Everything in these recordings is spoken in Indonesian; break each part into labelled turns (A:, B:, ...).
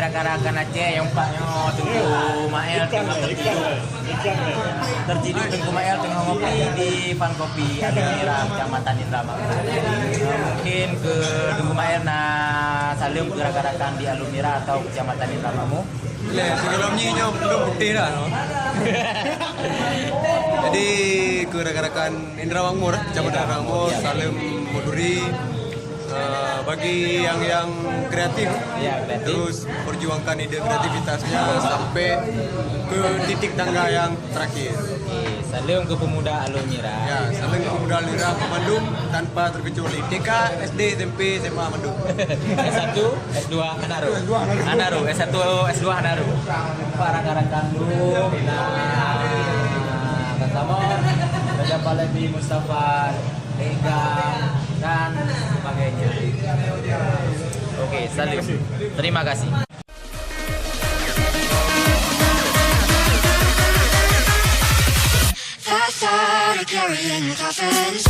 A: gerak-gerakan Aceh yang paknya Tengku Mael tengah terciduk Tengku Mael tengah ngopi di Fan Kopi Alumira Kecamatan Indramayu. Mungkin ke Tengku Mael salim gerak-gerakan di Alumira atau Kecamatan Indramayu.
B: Sebelumnya belum bukti dah. Jadi ke rekan-rekan Indramakmur, Kecamatan Indramakmur, Salim Moduri, bagi yang kreatif, terus perjuangkan ide kreativitasnya sampai ke titik tangga yang terakhir.
A: Salim ke pemuda Alumira.
B: Ya, salim ke pemuda Alumira Mandum tanpa terkecuali TK, SD, SMP, SMA Mandum.
A: S1, S2 Hanaru. Hanaru, S1, S2 Hanaru. Para rekan dulu, Katamor, Raja Palebi, Mustafa, Legang, dan sebagainya. Oke, salim. Terima kasih.
C: Carrying coffins.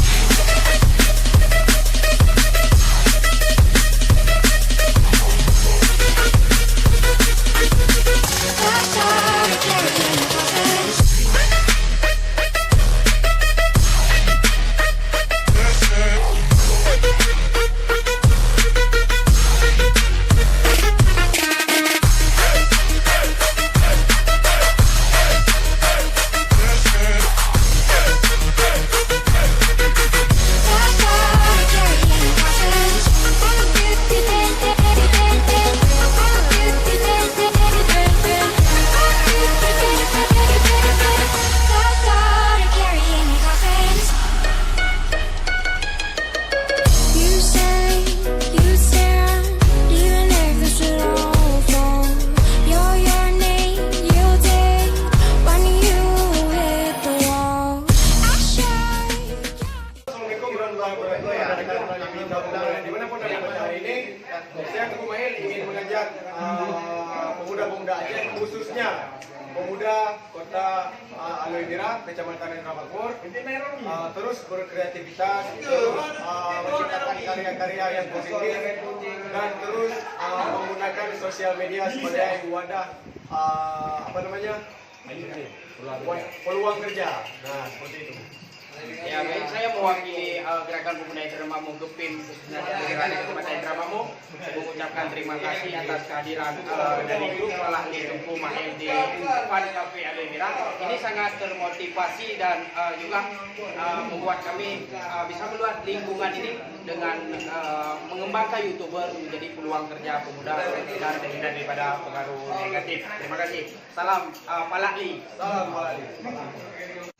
D: Dimanapun Anda berada ini, saya Tengku Mael ingin mengajak pemuda-pemuda Aceh, khususnya pemuda kota Alumira, Kecamatan Indramakmur, terus berkreativitas, terus menciptakan karya-karya yang positif, dan terus menggunakan sosial media sebagai wadah peluang kerja. Nah, seperti itu.
E: Ya, baik, saya mewakili Gerakan Pemuda Indramayu Gepim Gerakan Kecamatan Indramayu. Saya mengucapkan terima kasih atas kehadiran dari grup Palahli Tengku Mael di Fan Cafe Alumira. Ini sangat termotivasi dan juga membuat kami bisa melihat lingkungan ini dengan mengembangkan YouTuber menjadi peluang kerja pemuda dan terhindar daripada pengaruh negatif. Terima kasih. Salam Palahli.
D: Salam Palahli.